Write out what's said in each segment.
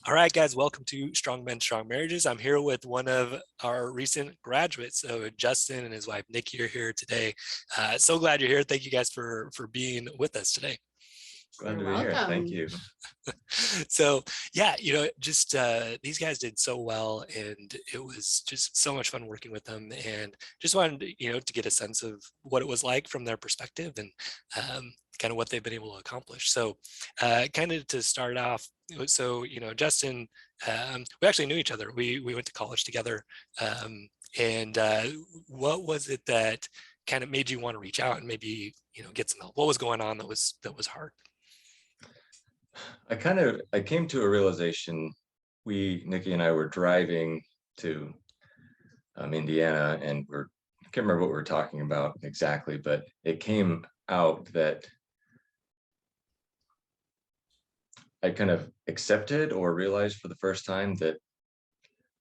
All right, guys, welcome to Strong Men, Strong Marriages. I'm here with one of our recent graduates. So Justin and his wife, Nikki, are here today. So glad you're here. Thank you guys for being with us today. Glad You're to be here. Thank welcome. you. So yeah, just these guys did so well, and it was just so much fun working with them, and just wanted to get a sense of what it was like from their perspective, and kind of what they've been able to accomplish. So kind of to start off, so Justin, we actually knew each other. We went to college together, and what was it that kind of made you want to reach out and maybe get some help? What was going on that was hard? I came to a realization. Nikki and I were driving to Indiana, and I can't remember what we were talking about exactly, but it came out that I kind of accepted or realized for the first time that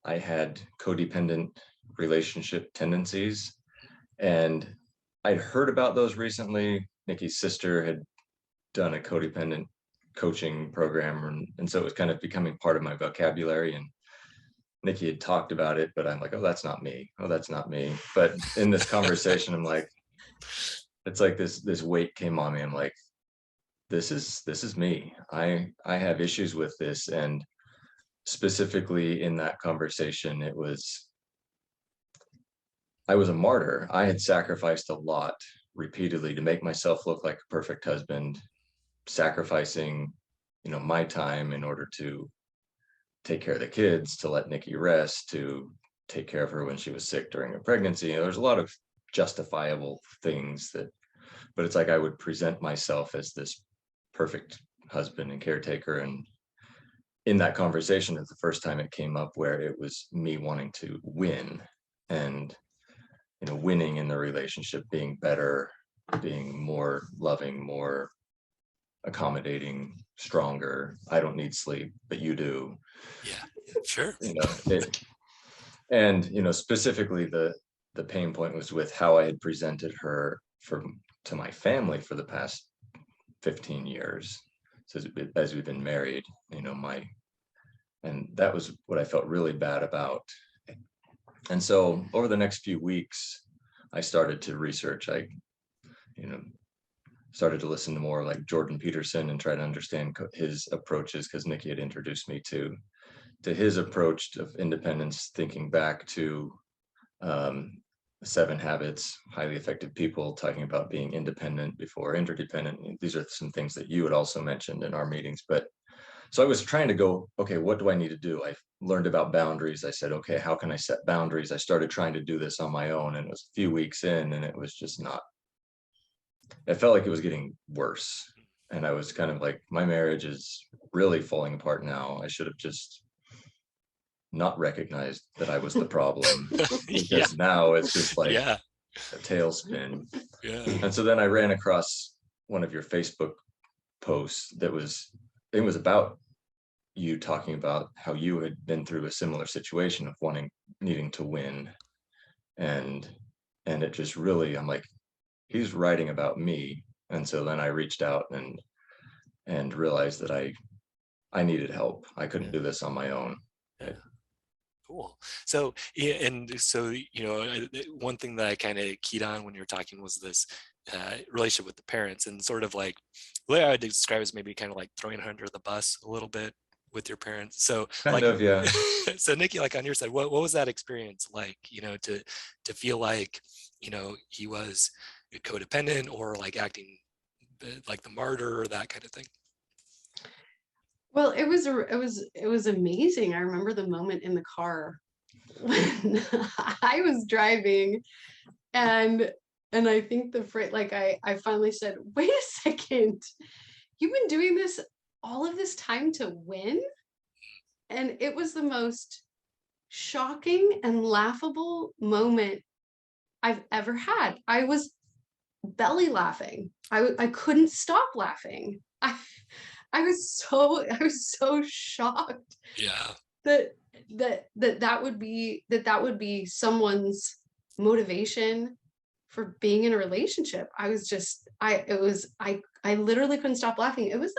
I had codependent relationship tendencies. And I'd heard about those recently. Nikki's sister had done a codependent coaching program, and so it was kind of becoming part of my vocabulary, and Nikki had talked about it, but I'm like, oh, that's not me. Oh, that's not me. But in this conversation, I'm like, it's like this weight came on me. I'm like, this is me. I have issues with this. And specifically in that conversation, I was a martyr. I had sacrificed a lot repeatedly to make myself look like a perfect husband, sacrificing my time in order to take care of the kids, to let Nikki rest, to take care of her when she was sick during her pregnancy. There's a lot of justifiable things but it's like I would present myself as this perfect husband and caretaker. And in that conversation, it's the first time it came up where it was me wanting to win, and winning in the relationship, being better, being more loving, more accommodating, stronger. I don't need sleep, but you do. Yeah, sure. And specifically the pain point was with how I had presented her to my family for the past 15 years. So as we've been married, and that was what I felt really bad about. And so over the next few weeks, I started to research. I started to listen to more like Jordan Peterson and try to understand his approaches, because Nikki had introduced me to his approach of independence, thinking back to 7 Habits, Highly Effective People, talking about being independent before interdependent. These are some things that you had also mentioned in our meetings. But so I was trying to go, okay, what do I need to do? I learned about boundaries. I said, okay, how can I set boundaries? I started trying to do this on my own, and it was a few weeks in, and it was just not, it felt like it was getting worse. And I was kind of like, my marriage is really falling apart now. I should have just not recognized that I was the problem, because now it's just like a tailspin. Yeah. And so then I ran across one of your Facebook posts it was about you talking about how you had been through a similar situation of needing to win. And it just really, I'm like, he's writing about me. And so then I reached out and realized that I needed help. I couldn't do this on my own. Yeah. Cool. So yeah, and so one thing that I kind of keyed on when you were talking was this relationship with the parents, and sort of like the way I would describe it is maybe kind of like throwing her under the bus a little bit with your parents. So kind of, yeah. So Nikki, like on your side, what was that experience like? To feel like he was codependent, or like acting like the martyr, or that kind of thing. Well, it was amazing. I remember the moment in the car when I was driving, and I think I finally said, wait a second, you've been doing this all of this time to win? And it was the most shocking and laughable moment I've ever had. I was belly laughing. I couldn't stop laughing. I was so shocked. Yeah. That would be someone's motivation for being in a relationship. I literally couldn't stop laughing. It was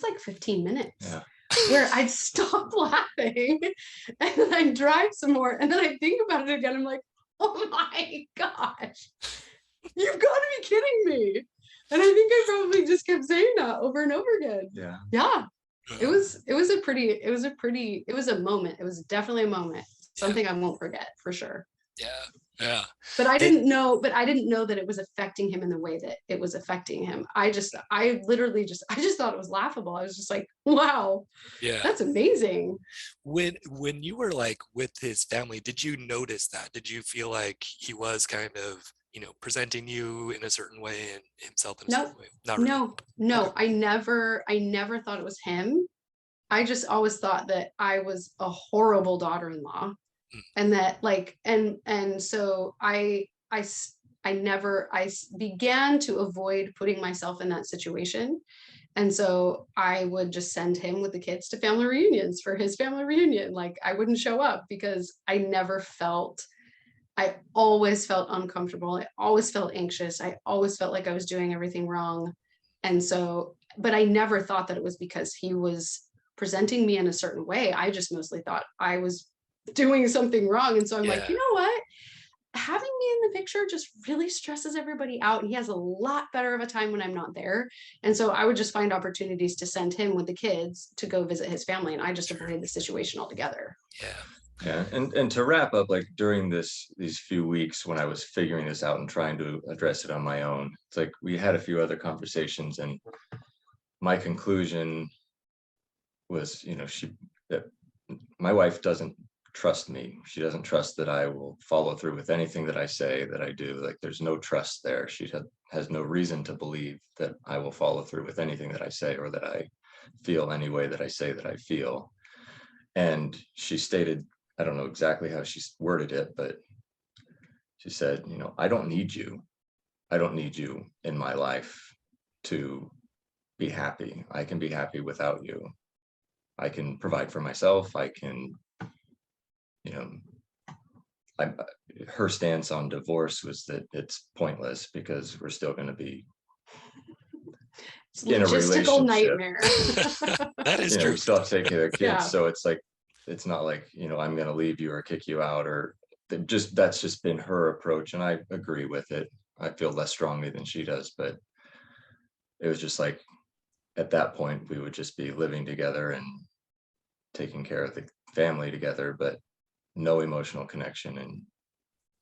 like 15 minutes. Yeah. where I'd stop laughing and then I'd drive some more. And then I think about it again. I'm like, oh my gosh, you've got to be kidding me. And I think I probably just kept saying that over and over again. Yeah. Yeah. It was a moment. It was definitely a moment. Something I won't forget for sure. Yeah. Yeah. But I didn't know that it was affecting him in the way that it was affecting him. I just thought it was laughable. I was just like, wow, Yeah. that's amazing. When you were like with his family, did you notice that? Did you feel like he was kind of, presenting you in a certain way and himself in a certain way? Not really. No. Okay. I never thought it was him. I just always thought that I was a horrible daughter-in-law. Mm. And that like, and so I began to avoid putting myself in that situation. And so I would just send him with the kids to family reunions for his family reunion. Like I wouldn't show up because I always felt uncomfortable. I always felt anxious. I always felt like I was doing everything wrong. And so, but I never thought that it was because he was presenting me in a certain way. I just mostly thought I was doing something wrong. And so I'm like, you know what? Having me in the picture just really stresses everybody out. And he has a lot better of a time when I'm not there. And so I would just find opportunities to send him with the kids to go visit his family. And I just avoided the situation altogether. Yeah. Yeah. And to wrap up, like during these few weeks when I was figuring this out and trying to address it on my own, it's like we had a few other conversations, and my conclusion was, that my wife doesn't trust me. She doesn't trust that I will follow through with anything that I say, that I do. Like there's no trust there. She has no reason to believe that I will follow through with anything that I say, or that I feel any way that I say that I feel. And she stated, I don't know exactly how she worded it, but she said, I don't need you. I don't need you in my life to be happy. I can be happy without you. I can provide for myself. I can, her stance on divorce was that it's pointless because we're still going to be It's in a logistical relationship. nightmare. That is true. We still have to take care of the kids. Yeah. So it's like, it's not like, I'm going to leave you or kick you out, or that's just been her approach. And I agree with it. I feel less strongly than she does, but it was just like, at that point, we would just be living together and taking care of the family together, but no emotional connection. And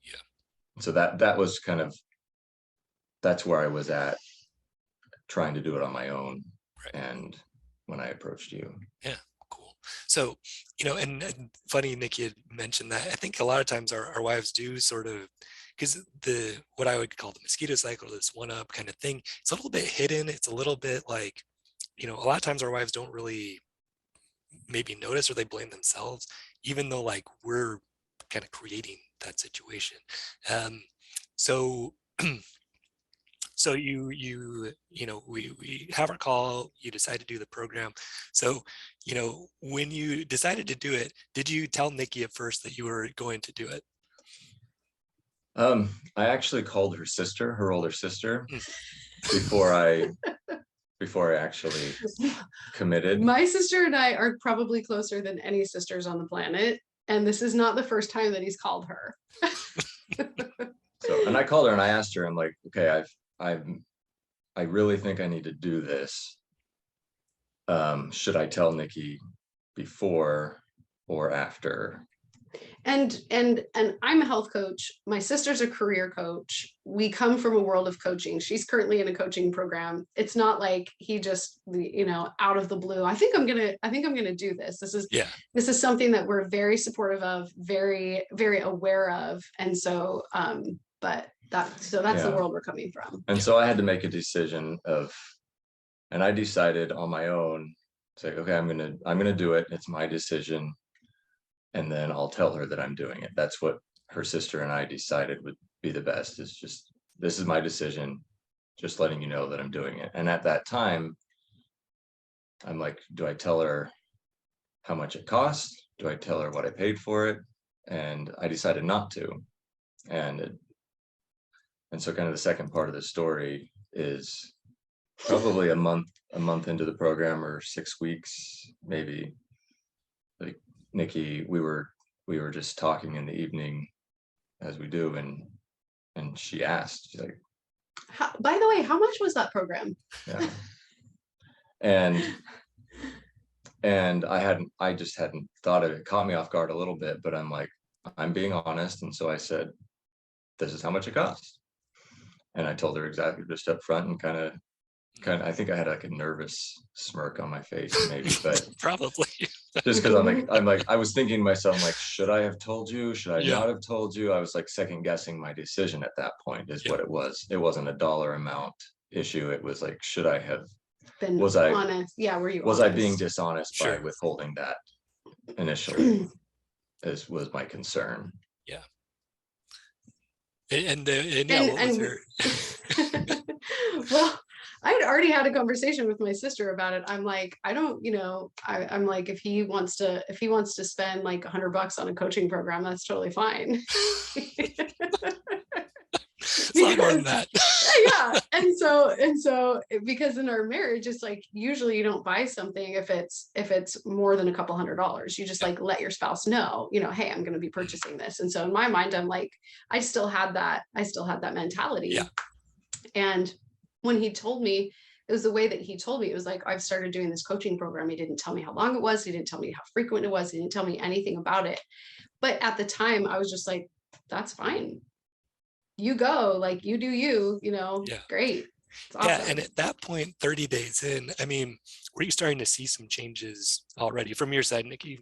Yeah. so that was kind of, that's where I was at, trying to do it on my own. Right. And when I approached you. Yeah. Cool. So, and funny, Nikki had mentioned that. I think a lot of times our wives do sort of, because what I would call the mosquito cycle, this one up kind of thing, it's a little bit hidden. It's a little bit like, a lot of times our wives don't really maybe notice, or they blame themselves, even though like we're kind of creating that situation. So so we have our call, you decide to do the program. So when you decided to do it, did you tell Nikki at first that you were going to do it? I actually called her older sister, before I actually committed. My sister and I are probably closer than any sisters on the planet. And this is not the first time that he's called her. So, and I called her and I asked her, I'm like, okay, I really think I need to do this. Should I tell Nikki before or after? And I'm a health coach. My sister's a career coach. We come from a world of coaching. She's currently in a coaching program. It's not like he just, out of the blue, I think I'm gonna do this. This is something that we're very supportive of, very, very aware of. And so, that's the world we're coming from. And so I had to make a decision and I decided on my own, say, okay, I'm gonna do it. It's my decision. And then I'll tell her that I'm doing it. That's what her sister and I decided would be the best, is just, this is my decision, just letting you know that I'm doing it. And at that time, I'm like, do I tell her how much it costs? Do I tell her what I paid for it? And I decided not to. And so kind of the second part of the story is probably a month a month into the program, or 6 weeks, maybe, like, Nikki, we were just talking in the evening, as we do, and she asked, she's like, By the way, how much was that program? yeah. And I just hadn't thought of it. It caught me off guard a little bit, but I'm like, I'm being honest. And so I said, this is how much it costs. And I told her exactly, just up front, and I think I had like a nervous smirk on my face, maybe, but Probably. just because I was thinking to myself, I'm like, should I have told you? Should I Yeah. not have told you? I was like second guessing my decision at that point, is what it was. It wasn't a dollar amount issue. It was like, should I have, Been was I honest? Yeah, were you was honest? I being dishonest by Sure. withholding that initially? Was my concern. Yeah. And yeah, what was your well, I had already had a conversation with my sister about it. I'm like, I don't, I'm like, if he wants to spend like $100 on a coaching program, that's totally fine. it's a lot more than that. Yeah. And so because in our marriage, it's like, usually you don't buy something if it's more than a couple $100. You just like let your spouse know, hey, I'm going to be purchasing this. And so in my mind, I'm like, I still had that mentality. Yeah. And when he told me, it was the way that he told me. It was like, I've started doing this coaching program. He didn't tell me how long it was. He didn't tell me how frequent it was. He didn't tell me anything about it. But at the time, I was just like, that's fine. You go, like, you do you, great. It's awesome. Yeah. And at that point, 30 days in, I mean, were you starting to see some changes already from your side, Nikki?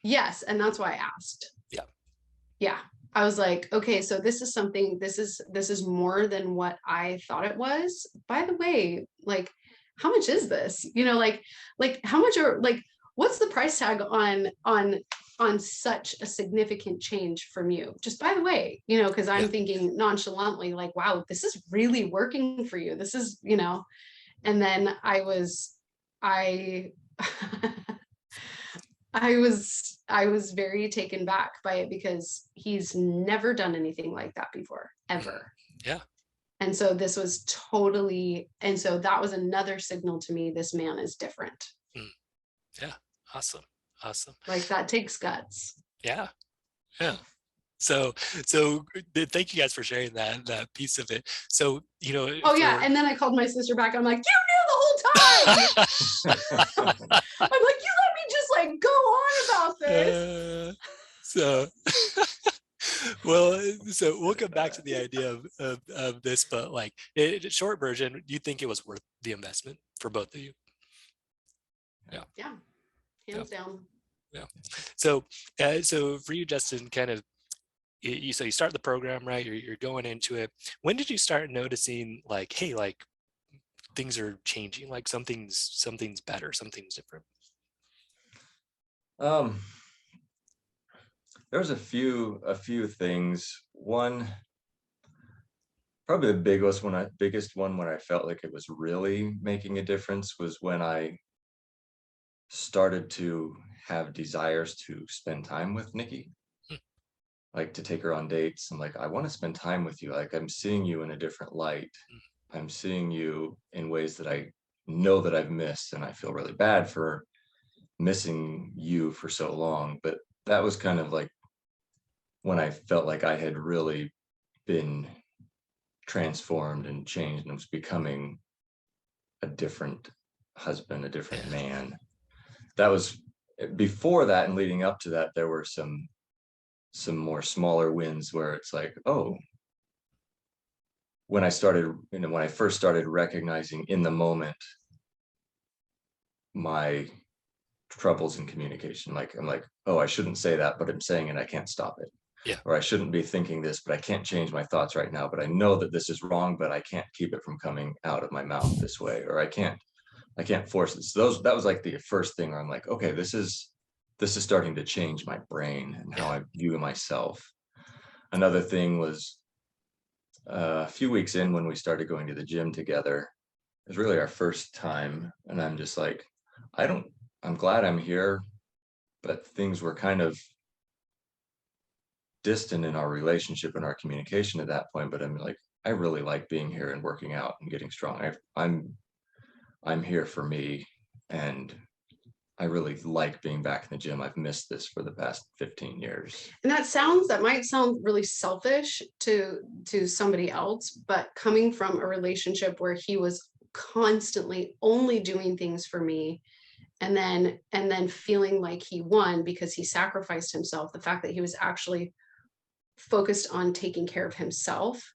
Yes. And that's why I asked. Yeah. Yeah. I was like, okay, so this is more than what I thought it was. By the way, like, how much is this? Like how much are, like, what's the price tag on such a significant change from you? Just by the way, because I'm thinking nonchalantly, like, wow, this is really working for you. This is, and then I I was very taken back by it, because he's never done anything like that before, ever. Yeah. And so this was and so that was another signal to me, this man is different. Yeah. Awesome. Like, that takes guts. Yeah. So thank you guys for sharing that piece of it. So, yeah. And then I called my sister back. I'm like, you knew the whole time. I'm like, you let me just like go on about this. So we'll come back to the idea of this, but like, short version, do you think it was worth the investment for both of you? Yeah. Hands down. Yeah. So for you, Justin, kind of, you start the program, right? You're going into it. When did you start noticing, like, hey, like, things are changing, like something's better, something's different? There was a few things. One, probably the biggest one when I felt like it was really making a difference, was when I started to have desires to spend time with Nikki, like to take her on dates. I'm like, I want to spend time with you. Like, I'm seeing you in a different light. I'm seeing you in ways that I know that I've missed, and I feel really bad for missing you for so long. But that was kind of like when I felt like I had really been transformed and changed, and was becoming a different husband, a different man. That was before that, and leading up to that, there were some more smaller wins where it's like, oh, when I first started recognizing in the moment my troubles in communication, like, I'm like, oh, I shouldn't say that, but I'm saying it, I can't stop it. Yeah. Or I shouldn't be thinking this, but I can't change my thoughts right now, but I know that this is wrong, but I can't keep it from coming out of my mouth this way, or I can't force it. So that was like the first thing where I'm like, okay, this is starting to change my brain and how I view myself. Another thing was a few weeks in, when we started going to the gym together. It was really our first time, and I'm just like, I'm glad I'm here, but things were kind of distant in our relationship and our communication at that point. But I'm like, I really like being here and working out and getting strong. I'm here for me, and I really like being back in the gym. I've missed this for the past 15 years. And that might sound really selfish to somebody else, but coming from a relationship where he was constantly only doing things for me, and then feeling like he won because he sacrificed himself, the fact that he was actually focused on taking care of himself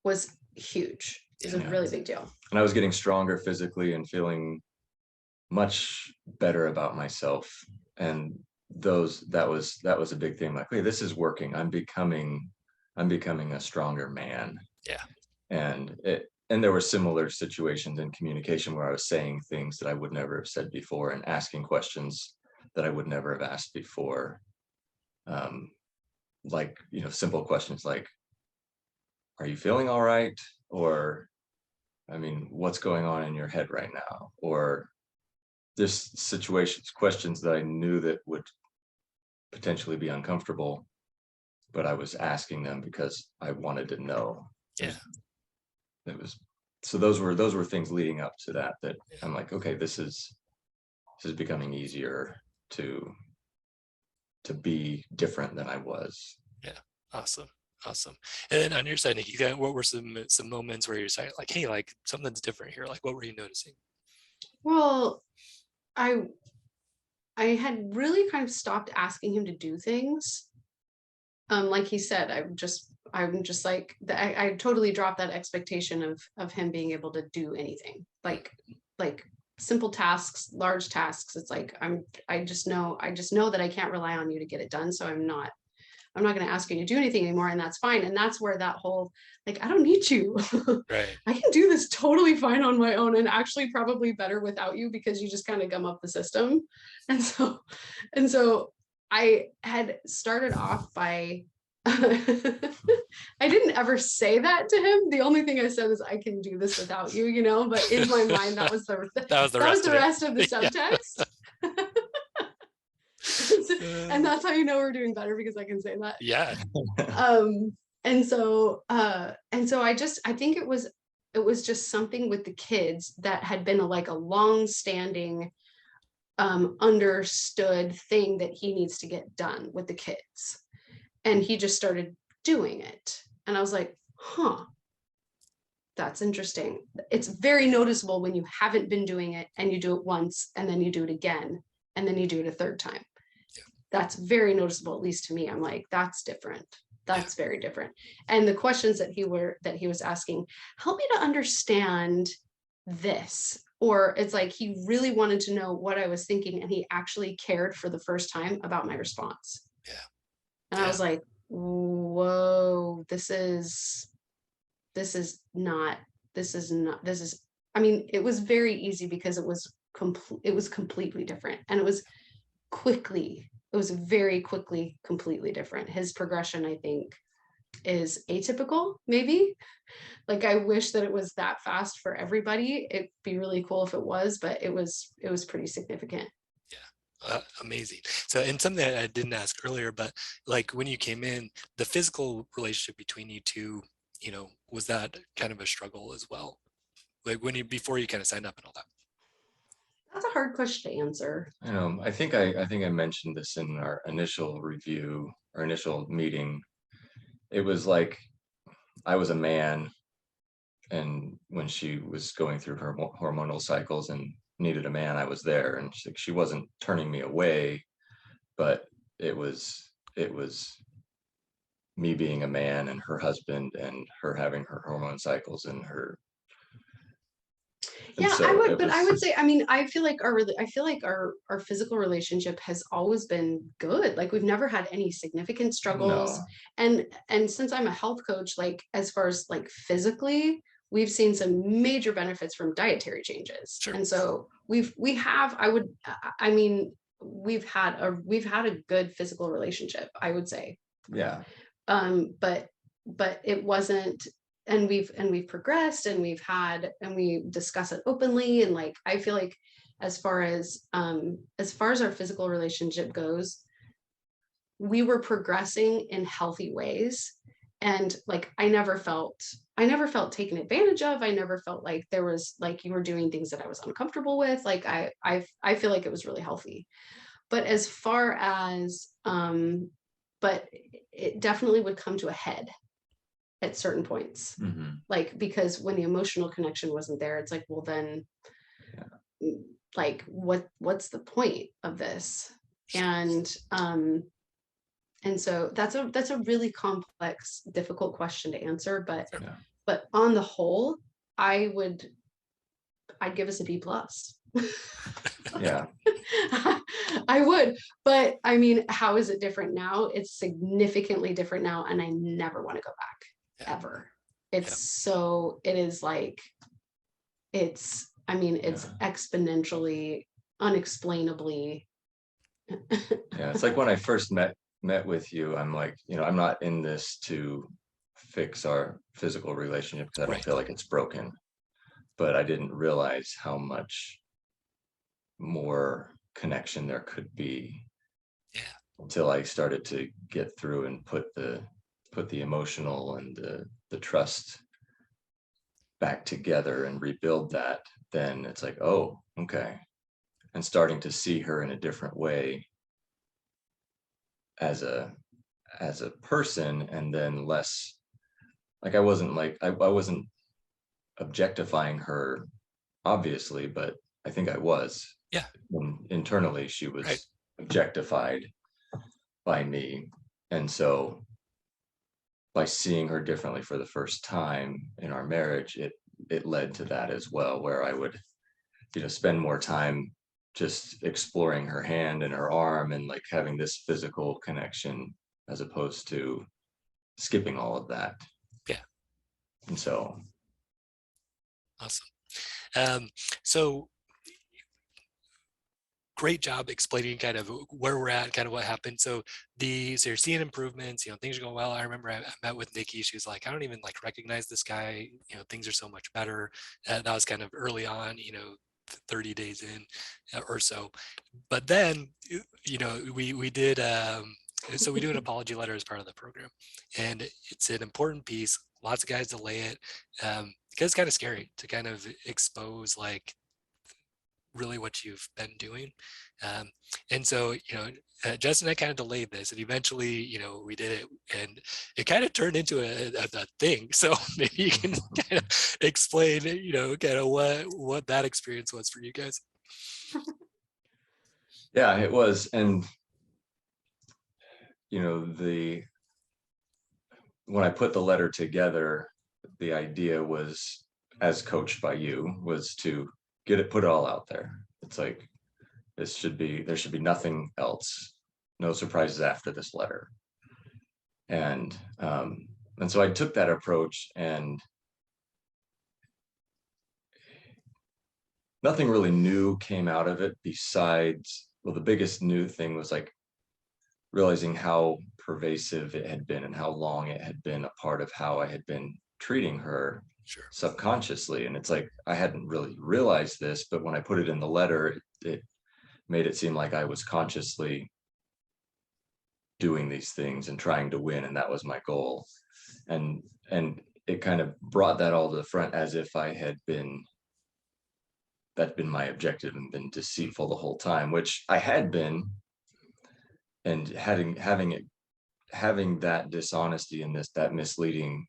was huge. It was a really big deal. And I was getting stronger physically and feeling much better about myself. And that was a big thing. Like, hey, this is working. I'm becoming a stronger man. Yeah. And there were similar situations in communication where I was saying things that I would never have said before and asking questions that I would never have asked before. Like, simple questions like, are you feeling all right? Or, I mean, what's going on in your head right now? Or there's questions that I knew that would potentially be uncomfortable, but I was asking them because I wanted to know. Yeah. So those were things leading up to that I'm like, okay, this is becoming easier to be different than I was. Yeah. Awesome. Awesome. And then on your side, Nikki, what were some moments where you're saying like, hey, like something's different here? Like, what were you noticing? Well, I had really kind of stopped asking him to do things. Like he said, I'm just like I totally dropped that expectation of him being able to do anything, like simple tasks, large tasks. It's like I just know that I can't rely on you to get it done. So I'm not going to ask you to do anything anymore, and that's fine. And that's where that whole, like, I don't need you. Right. I can do this totally fine on my own, and actually probably better without you, because you just kind of gum up the system. And so I had started off by I didn't ever say that to him. The only thing I said is, I can do this without you, but in my mind, that was the rest of the subtext. And that's how you know we're doing better, because I can say that. Yeah. And so I think it was just something with the kids that had been a long-standing understood thing that he needs to get done with the kids. And he just started doing it. And I was like, that's interesting. It's very noticeable when you haven't been doing it and you do it once and then you do it again and then you do it a third time. Yeah. That's very noticeable, at least to me. I'm like, that's different. That's very different. And the questions that he was asking, help me to understand this. Or it's like he really wanted to know what I was thinking, and he actually cared for the first time about my response. Yeah. And I was like, whoa, this is, I mean, it was very easy because it was completely different. And it was very quickly, completely different. His progression, I think, is atypical, maybe. Like, I wish that it was that fast for everybody. It'd be really cool if it was, but it was pretty significant. Amazing. So, and something that I didn't ask earlier, but like when you came in, the physical relationship between you two, was that kind of a struggle as well? Like before you kind of signed up and all that? That's a hard question to answer. I think I mentioned this in our initial review, our initial meeting. It was like I was a man, and when she was going through her hormonal cycles and needed a man, I was there, and she wasn't turning me away, but it was me being a man and her husband and her having her hormone cycles and her. Yeah, so I would say, I mean, I feel like our physical relationship has always been good. Like, we've never had any significant struggles. No. And since I'm a health coach, like, as far as like physically, we've seen some major benefits from dietary changes. Sure. And so we've had a good physical relationship, I would say. Yeah. But it wasn't, and we've progressed, and we discuss it openly. And like, I feel like as far as our physical relationship goes, we were progressing in healthy ways. And like, I never felt I never felt taken advantage of. I never felt like there was like you were doing things that I was uncomfortable with. Like I feel like it was really healthy. But as far as but it definitely would come to a head at certain points. Mm-hmm. Like because when the emotional connection wasn't there, it's like, well then like what's the point of this? And so that's a really complex, difficult question to answer, Yeah. but on the whole, I'd give us a B plus. Yeah. I would, but I mean, how is it different now? It's significantly different now, and I never want to go back ever. It is like I mean, it's exponentially, unexplainably. Yeah. It's like when I first met with you, I'm like, I'm not in this to fix our physical relationship because I don't Right. feel like it's broken. But I didn't realize how much more connection there could be Yeah. until I started to get through and put the emotional and the trust back together and rebuild that. Then it's like, oh, okay. And starting to see her in a different way as a person, and then less like I wasn't objectifying her, obviously, but I think I was. Yeah. When internally she Right. was objectified by me. And so by seeing her differently for the first time in our marriage, it led to that as well, where I would, spend more time just exploring her hand and her arm and like having this physical connection as opposed to skipping all of that. Yeah. And so Awesome. So great job explaining kind of where we're at, kind of what happened. So you're seeing improvements, things are going well. I remember I met with Nikki. She was like, I don't even like recognize this guy. Things are so much better. That was kind of early on, 30 days in or so. But then, we did, so we do an apology letter as part of the program, and it's an important piece. Lots of guys delay it because it's kind of scary to kind of expose like really what you've been doing. And so, Justin and I kind of delayed this, and eventually, we did it, and it kind of turned into a thing. So maybe you can kind of explain, kind of what that experience was for you guys. yeah, it was. And the when I put the letter together, the idea was, as coached by you, was to put it all out there. It's like there should be nothing else, no surprises after this letter. And so I took that approach, and nothing really new came out of it besides, well, the biggest new thing was like realizing how pervasive it had been and how long it had been a part of how I had been treating her. Sure. Subconsciously. And it's like I hadn't really realized this, but when I put it in the letter, it made it seem like I was consciously doing these things and trying to win, and that was my goal. And it kind of brought that all to the front, as if that's been my objective and been deceitful the whole time, which I had been. And having that dishonesty and that misleading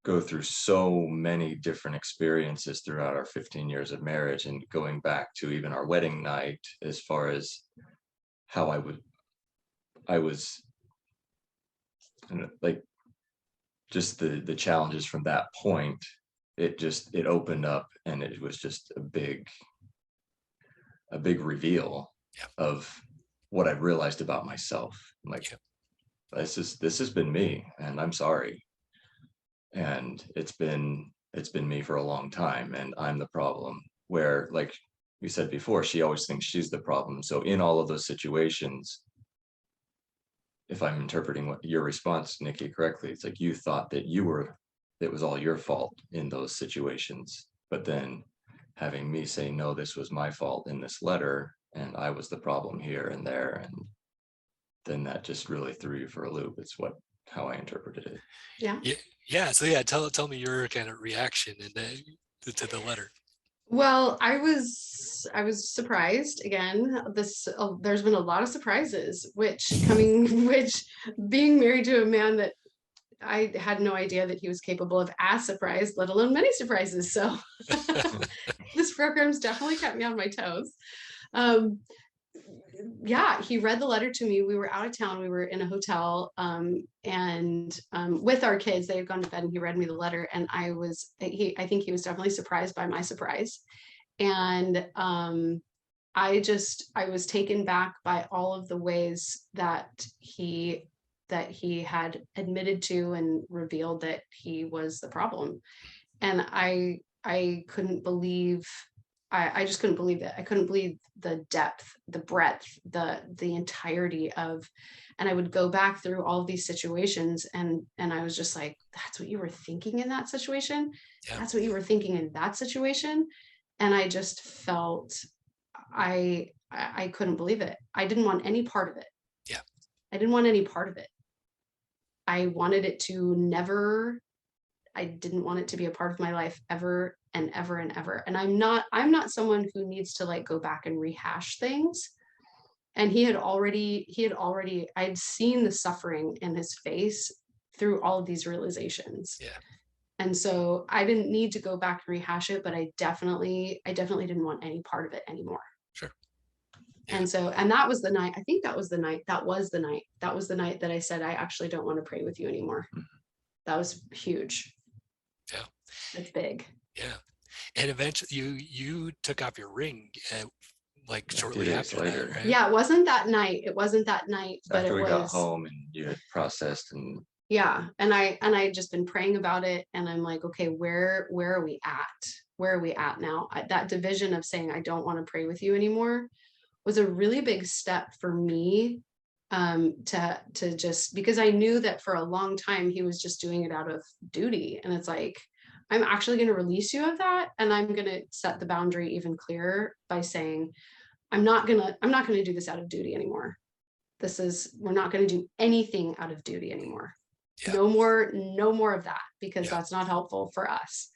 go through so many different experiences throughout our 15 years of marriage, and going back to even our wedding night, as far as how I was like, just the challenges from that point, it opened up, and it was just a big reveal of what I realized about myself. I'm like, this has been me, and I'm sorry. And it's been me for a long time, and I'm the problem. Where, like we said before, she always thinks she's the problem. So in all of those situations, if I'm interpreting what your response, Nikki, correctly, it's like you thought that it was all your fault in those situations. But then having me say, no, this was my fault in this letter, and I was the problem here and there, and then that just really threw you for a loop. It's what how I interpreted it. Yeah. Yeah. So yeah, tell me your kind of reaction to the letter. Well, I was surprised again. There's been a lot of surprises, which being married to a man that I had no idea that he was capable of as surprised, let alone many surprises. So this program's definitely kept me on my toes. Um, yeah, he read the letter to me. We were out of town. We were in a hotel, and with our kids. They had gone to bed, and he read me the letter. And I think he was definitely surprised by my surprise. And I was taken back by all of the ways that he had admitted to and revealed that he was the problem. And I couldn't believe, I just couldn't believe it. I couldn't believe the depth, the breadth, the entirety of, and I would go back through all of these situations, and I was just like, that's what you were thinking in that situation. Yeah. That's what you were thinking in that situation. And I just felt, I couldn't believe it. I didn't want any part of it. Yeah. I didn't want any part of it. I wanted it to never, I didn't want it to be a part of my life ever and ever and ever. And I'm not someone who needs to like go back and rehash things. And I'd seen the suffering in his face through all of these realizations. Yeah. And so I didn't need to go back and rehash it, but I definitely didn't want any part of it anymore. Sure. Yeah. And so, and that was the night, I think that was the night that I said, I actually don't want to pray with you anymore. That was huge. Yeah. It's big. Yeah. And eventually you took off your ring like shortly after later. that, right? Yeah, it wasn't that night, but After it we was. got home and you had processed and Yeah, and I had just been praying about it, and I'm like, okay, where are we at? Where are we at now? That division of saying I don't want to pray with you anymore was a really big step for me, to just, because I knew that for a long time he was just doing it out of duty, and it's like, I'm actually going to release you of that, and I'm going to set the boundary even clearer by saying, I'm not gonna do this out of duty anymore. We're not going to do anything out of duty anymore. Yeah. No more of that, because Yeah. that's not helpful for us.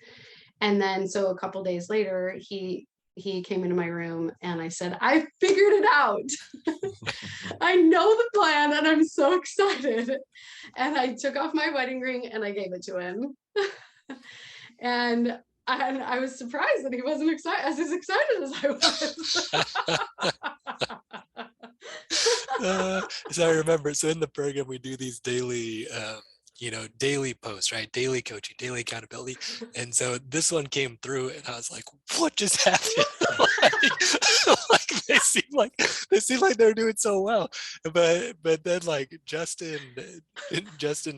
And then, so a couple days later, he came into my room, and I said, I figured it out. I know the plan, and I'm so excited. And I took off my wedding ring and I gave it to him. and I was surprised that he wasn't as excited as I was. So I remember, so in the program, we do these daily, daily posts, right? Daily coaching, daily accountability. And so this one came through, and I was like, what just happened? like they seem like they're doing so well. But then like Justin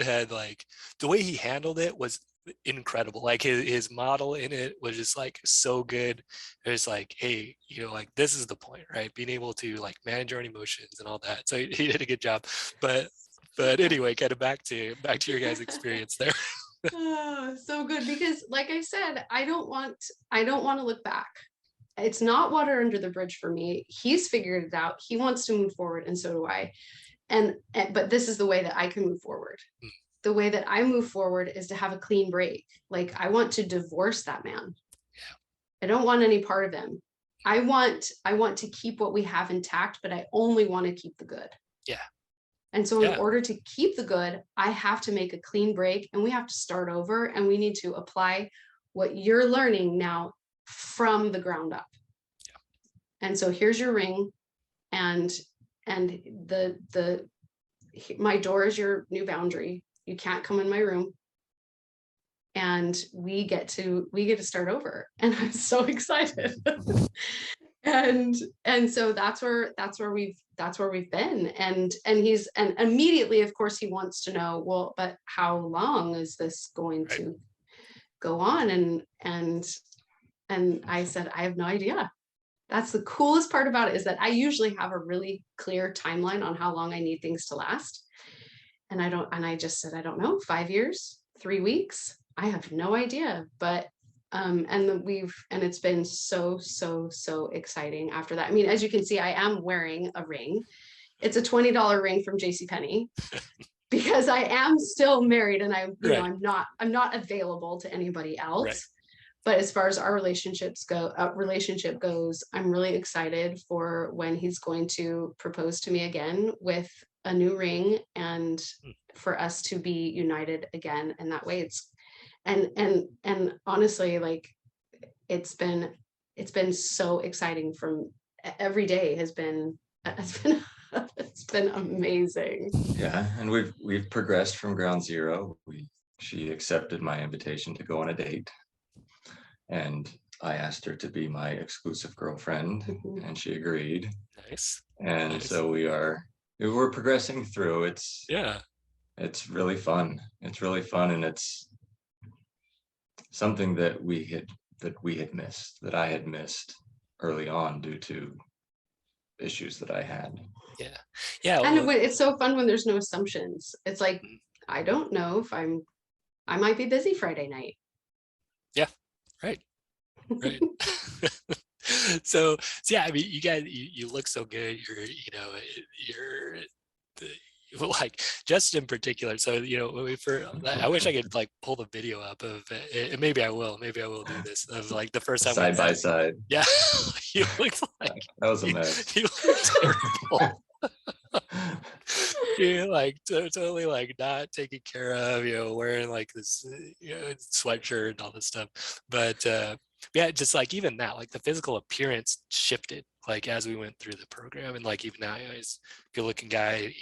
had like, the way he handled it was incredible. Like his model in it was just like so good. It's like, hey, like this is the point, right? Being able to like manage your own emotions and all that. So he did a good job. But anyway, kind of back to your guys' experience there. Oh, so good, because like I said, I don't want to look back. It's not water under the bridge for me. He's figured it out. He wants to move forward, and so do I. But this is the way that I can move forward. The way that I move forward is to have a clean break. Like, I want to divorce that man. Yeah. I don't want any part of him. I want to keep what we have intact, but I only want to keep the good. Yeah. And so in order to keep the good, I have to make a clean break, and we have to start over, and we need to apply what you're learning now from the ground up. Yeah. And so here's your ring, and my door is your new boundary. You can't come in my room, and we get to start over. And I'm so excited. and so that's where we've been. And immediately, of course, he wants to know, well, but how long is this going to go on? And I said, I have no idea. That's the coolest part about it, is that I usually have a really clear timeline on how long I need things to last. And I just said, I don't know, 5 years, 3 weeks. I have no idea. But and it's been so exciting after that. I mean, as you can see, I am wearing a ring. It's a $20 ring from JCPenney because I am still married and Right. I'm not available to anybody else. Right. But as far as our relationship goes, I'm really excited for when he's going to propose to me again with a new ring, and for us to be united again. And that way and honestly, like, it's been so exciting. From every day has been it's been it's been amazing. Yeah, and we've progressed from ground zero. She accepted my invitation to go on a date, and I asked her to be my exclusive girlfriend, and she agreed. Nice. And Nice. so we're progressing through. Yeah. It's really fun. It's really fun, and it's something that I had missed early on due to issues that I had. Yeah. Yeah. And Well, it's so fun when there's no assumptions. It's like, mm, I don't know if I might be busy Friday night. yeah. Right. Right. So yeah, I mean, you guys, you look so good. You're well, like, just in particular. So, when I wish I could like pull the video up of it, and maybe I will do this, of like the first time we Side by met. side. Yeah. You look like That was a you, mess. you look terrible. You're like totally like not taken care of, wearing like this, sweatshirt and all this stuff. But yeah, just like even that, like the physical appearance shifted like as we went through the program, and like even now, he's a good looking guy,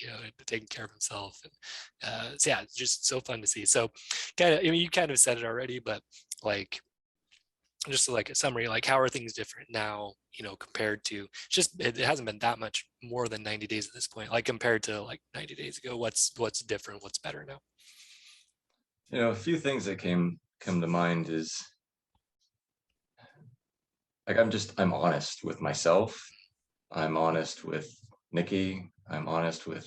taking care of himself. And so yeah, it's just so fun to see. So kind of, I mean, you kind of said it already, but like, just like a summary, like how are things different now, compared to, just it hasn't been that much more than 90 days at this point, like compared to like 90 days ago. What's different, what's better now? A few things that come to mind is, like, I'm honest with myself. I'm honest with Nikki. I'm honest with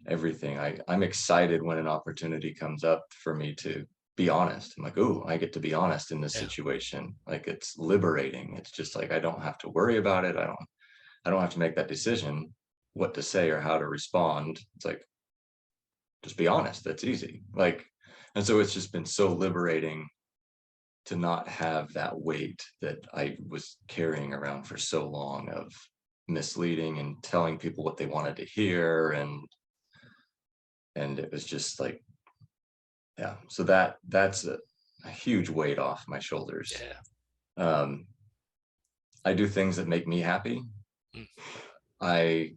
everything. I'm excited when an opportunity comes up for me to be honest. I'm like, oh, I get to be honest in this Yeah. situation. Like, it's liberating. It's just like, I don't have to worry about it. I don't have to make that decision what to say or how to respond. It's like, just be honest. That's easy. Like, and so it's just been so liberating to not have that weight that I was carrying around for so long, of misleading and telling people what they wanted to hear. And it was just like, yeah, so that's a huge weight off my shoulders. Yeah. um I do things that make me happy. Mm. I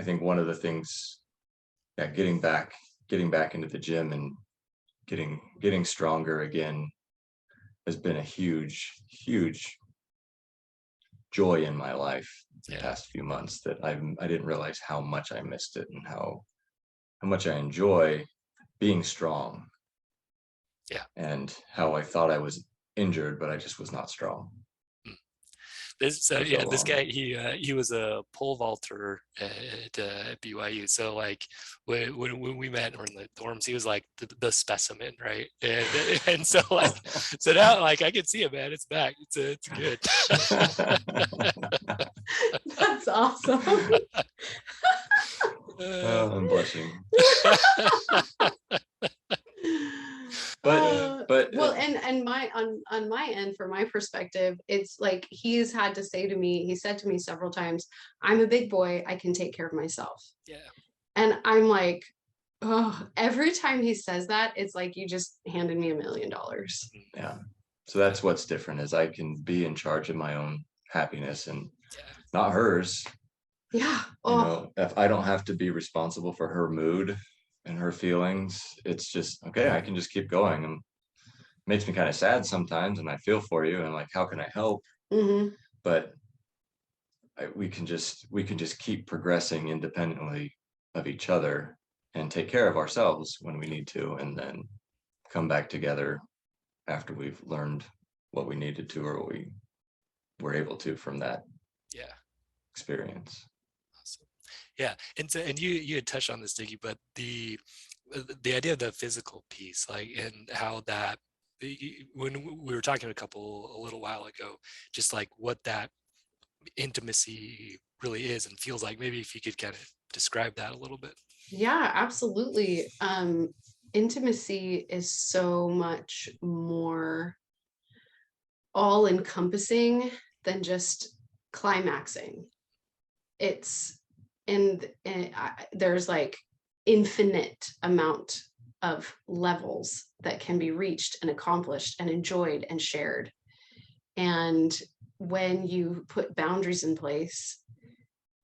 think one of the things, yeah, getting back into the gym and getting stronger again has been a huge joy in my life the Yeah. past few months, that I didn't realize how much I missed it, and how much I enjoy being strong, Yeah. and how I thought I was injured, but I just was not strong So for so yeah, this long. guy, he was a pole vaulter at BYU. So like when we met, or in the dorms, he was like the specimen, right? And so like, so now like I can see it, man. It's back. It's good. That's awesome. Oh, I'm blushing. Uh, But well, and on my end, from my perspective, it's like he said to me several times, I'm a big boy, I can take care of myself. Yeah. And I'm like, oh, every time he says that, it's like you just handed me $1,000,000. yeah, so that's what's different, is I can be in charge of my own happiness and Yeah. not hers. Yeah. Oh, If I don't have to be responsible for her mood and her feelings, it's just okay. I can just keep going. And it makes me kind of sad sometimes, and I feel for you, and like, how can I help? mhm. But we can just keep progressing independently of each other, and take care of ourselves when we need to, and then come back together after we've learned what we needed to, or what we were able to from that Yeah. experience. Awesome. Yeah. And you had touched on this, Diggy, but the idea of the physical piece, like, and how that, when we were talking a little while ago, just like what that intimacy really is and feels like, maybe if you could kind of describe that a little bit. Yeah, absolutely. Intimacy is so much more all encompassing than just climaxing. It's there's like infinite amount of levels that can be reached and accomplished and enjoyed and shared. And when you put boundaries in place,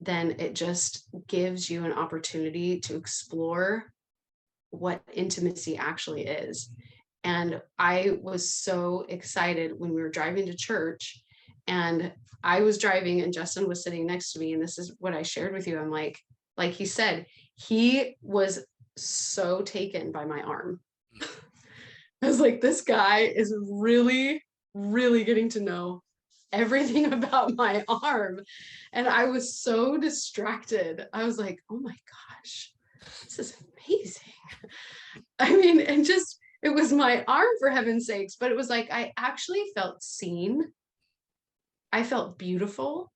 then it just gives you an opportunity to explore what intimacy actually is. And I was so excited when we were driving to church, and I was driving and Justin was sitting next to me. And this is what I shared with you. I'm like he said, he was so taken by my arm. I was like, this guy is really, really getting to know everything about my arm. And I was so distracted. I was like, oh my gosh, this is amazing. I mean, and just, it was my arm, for heaven's sakes, but it was like, I actually felt seen. I felt beautiful.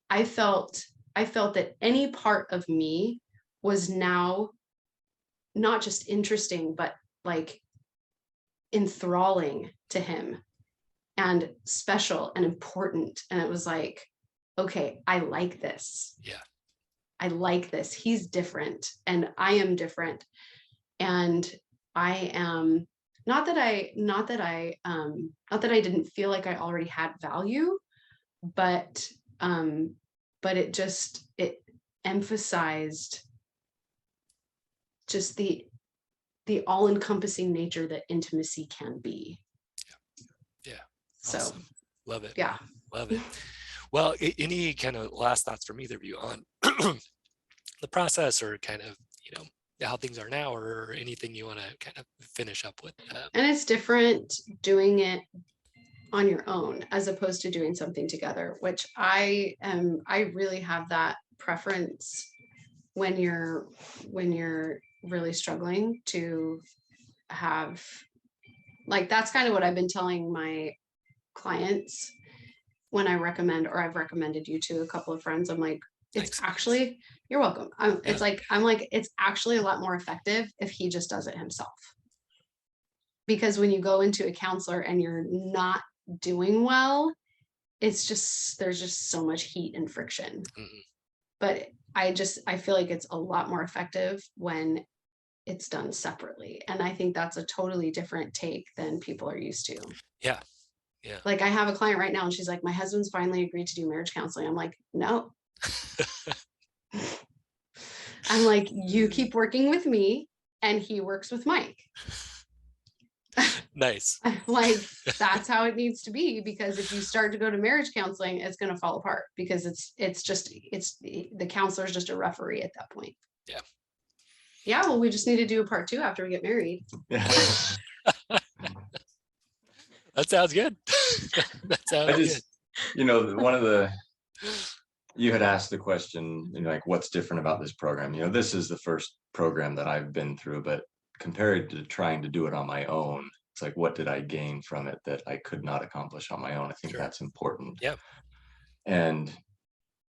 I felt that any part of me was now not just interesting, but like enthralling to him and special and important. And it was like, okay, I like this. Yeah. I like this. He's different and I am different. And I am not that I didn't feel like I already had value, but it emphasized just the all-encompassing nature that intimacy can be. Yeah. So Awesome. Love it. yeah. Love it. Well, any kind of last thoughts from either of you on the process, or kind of, how things are now, or anything you want to kind of finish up with? And it's different doing it on your own as opposed to doing something together, which I really have that preference when you're really struggling to have, like, that's kind of what I've been telling my clients when I recommend, or I've recommended you to a couple of friends. I'm like, it's Thanks. actually, you're welcome. It's like, I'm like, it's actually a lot more effective if he just does it himself. Because when you go into a counselor and you're not doing well, it's just, there's just so much heat and friction. Mhm. But I feel like it's a lot more effective when it's done separately. And I think that's a totally different take than people are used to. Yeah. Yeah. Like, I have a client right now and she's like, my husband's finally agreed to do marriage counseling. I'm like, no. I'm like, you keep working with me and he works with Mike. Nice. Like, that's how it needs to be, because if you start to go to marriage counseling, it's going to fall apart, because the counselor is just a referee at that point. Yeah. Yeah. Well, we just need to do a part 2 after we get married. That sounds good. That sounds good. One of the, you had asked the question, like, what's different about this program? This is the first program that I've been through, but compared to trying to do it on my own, it's like, what did I gain from it that I could not accomplish on my own? I think Sure. that's important. Yeah. And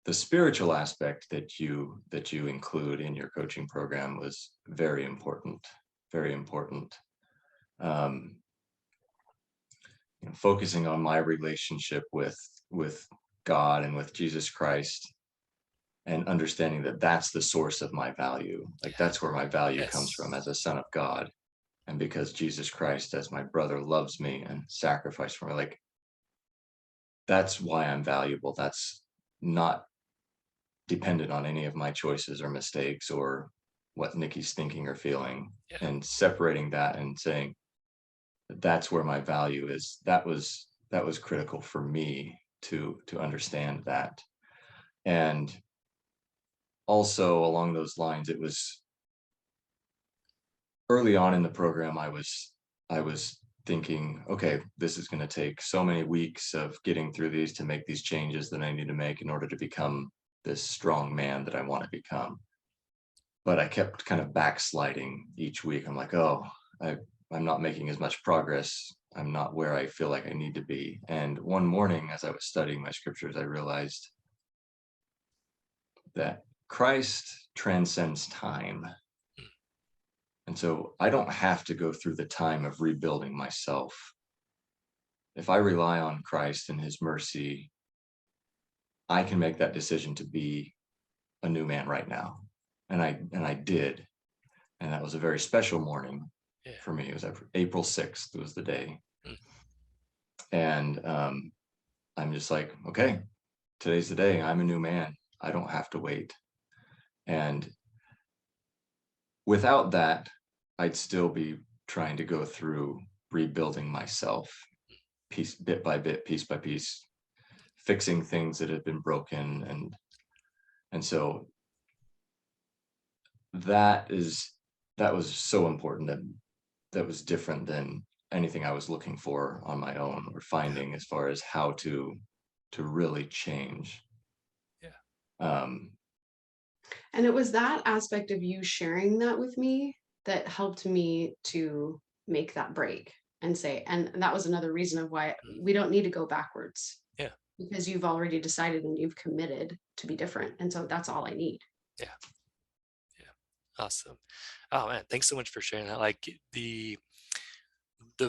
the spiritual aspect that you include in your coaching program was very important, very important. Focusing on my relationship with God and with Jesus Christ, and understanding that that's the source of my value. Like, that's where my value comes from as a son of God. And because Jesus Christ, as my brother, loves me and sacrificed for me, like, that's why I'm valuable. That's not dependent on any of my choices or mistakes or what Nikki's thinking or feeling. Yeah. And separating that and saying that's where my value is. That was critical for me to understand that. And also along those lines, it was early on in the program, I was thinking, okay, this is going to take so many weeks of getting through these to make these changes that I need to make in order to become this strong man that I want to become. But I kept kind of backsliding each week. I'm like, oh, I'm not making as much progress. I'm not where I feel like I need to be. And one morning, as I was studying my scriptures, I realized that Christ transcends time. And so I don't have to go through the time of rebuilding myself. If I rely on Christ and his mercy, I can make that decision to be a new man right now. And I did. And that was a very special morning Yeah. for me. It was April 6th was the day. Mm. And I'm just like, okay, today's the day. I'm a new man. I don't have to wait. And without that, I'd still be trying to go through rebuilding myself bit by bit, piece by piece, fixing things that had been broken. And so that was so important, that was different than anything I was looking for on my own or finding as far as how to really change. Yeah. And it was that aspect of you sharing that with me that helped me to make that break and say, and that was another reason of why we don't need to go backwards. Yeah. Because you've already decided and you've committed to be different. And so that's all I need. Yeah. Yeah. Awesome. Oh man, thanks so much for sharing that. Like the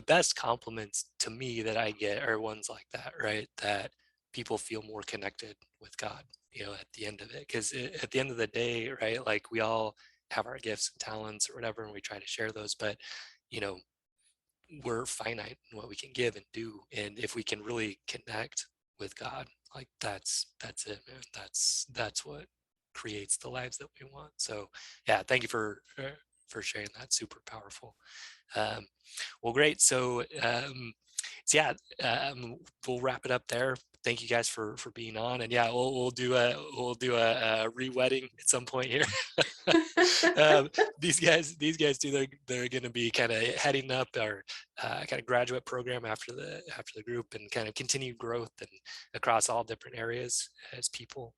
best compliments to me that I get are ones like that, right? That people feel more connected with God, at the end of it. Because at the end of the day, right, like we all have our gifts and talents or whatever, and we try to share those, but, you know, we're finite in what we can give and do. And if we can really connect with God, like that's it, man. That's what creates the lives that we want. So yeah, thank you for sharing that. Super powerful. Um, well, great. So yeah, we'll wrap it up there. Thank you guys for being on, and yeah, we'll do a re-wedding at some point here. These guys too. They're going to be kind of heading up our kind of graduate program after the group, and kind of continue growth and across all different areas as people.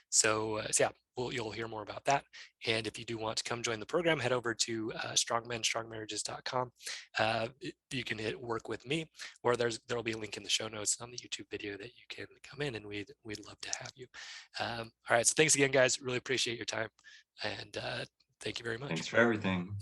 So yeah, you'll hear more about that. And if you do want to come join the program, head over to strongmarriages.com. You can hit work with me, or there'll be a link in the show notes on the YouTube video that you can come in, and we'd love to have you. All right, so thanks again, guys. Really appreciate your time, and thank you very much. Thanks for everything.